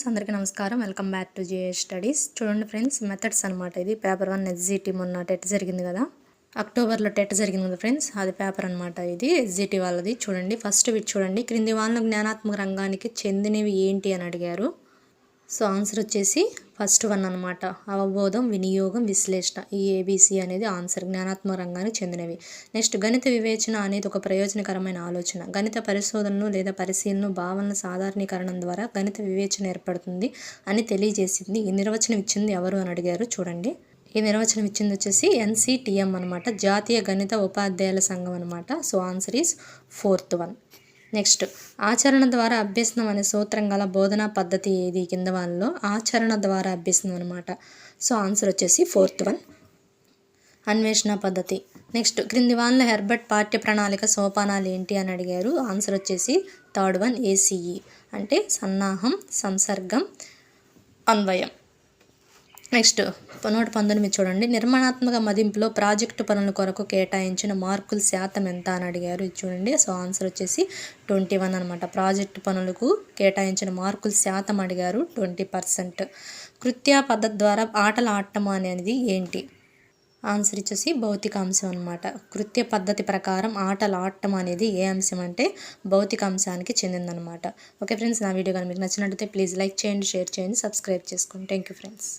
అందరికీ నమస్కారం. Welcome back to JA studies. చూడండి ఫ్రెండ్స్, మెథడ్స్ అనమాట. ఇది పేపర్ 1 ఎస్జిటి మొన్న టెట్ జరిగింది కదా, అక్టోబర్లో టెట్ జరిగింది కదా ఫ్రెండ్స్, అది పేపర్ అనమాట. ఇది ఎస్జిటి వాళ్ళది. చూడండి ఫస్ట్ వీటి చూడండి, క్రింది వాళ్ళ జ్ఞానాత్మక రంగానికి చెందినవి ఏంటి అని అడిగారు. సో ఆన్సర్ వచ్చేసి ఫస్ట్ వన్ అనమాట, అవబోధం, వినియోగం, విశ్లేషణ. ఈ ఏబిసి అనేది ఆన్సర్, జ్ఞానాత్మక రంగానికి చెందినవి. నెక్స్ట్, గణిత వివేచన అనేది ఒక ప్రయోజనకరమైన ఆలోచన. గణిత పరిశోధనలు లేదా పరిశీలన భావనల సాధారణీకరణం ద్వారా గణిత వివేచన ఏర్పడుతుంది అని తెలియజేసింది. ఈ నిర్వచనం ఇచ్చింది ఎవరు అని అడిగారు. చూడండి, ఈ నిర్వచనం ఇచ్చింది వచ్చేసి ఎన్సిటిఎం అనమాట, జాతీయ గణిత ఉపాధ్యాయుల సంఘం అనమాట. So answer is fourth one. Next, ఆచరణ ద్వారా అభ్యసనం అనే సూత్రం గల బోధనా పద్ధతి ఏది? కింద వాళ్ళలో ఆచరణ ద్వారా అభ్యసనం అనమాట. సో ఆన్సర్ వచ్చేసి ఫోర్త్ వన్, అన్వేషణ పద్ధతి. నెక్స్ట్, క్రింది వాళ్ళ హెర్బర్ట్ పాఠ్య ప్రణాళిక సోపానాలు ఏంటి అని అడిగారు. ఆన్సర్ వచ్చేసి థర్డ్ వన్, ఏసీఈ అంటే సన్నాహం, సంసర్గం, అన్వయం. నెక్స్ట్ 119 చూడండి, నిర్మాణాత్మక మదింపులో ప్రాజెక్టు పనుల కొరకు కేటాయించిన మార్కుల శాతం ఎంత అని అడిగారు. ఇది చూడండి. సో ఆన్సర్ వచ్చేసి 21 అనమాట. ప్రాజెక్టు పనులకు కేటాయించిన మార్కుల శాతం అడిగారు 20%. కృత్యా పద్ధతి ద్వారా ఆటలు ఆడటం అనేది ఏంటి? ఆన్సర్ వచ్చేసి భౌతిక అంశం అనమాట. కృత్య పద్ధతి ప్రకారం ఆటలు ఆడటం అనేది ఏ అంశం అంటే భౌతిక అంశానికి చెందిందనమాట. ఓకే ఫ్రెండ్స్, నా వీడియో కానీ మీకు నచ్చినట్లయితే ప్లీజ్ లైక్ చేయండి, షేర్ చేయండి, సబ్స్క్రైబ్ చేసుకోండి. Thank you friends.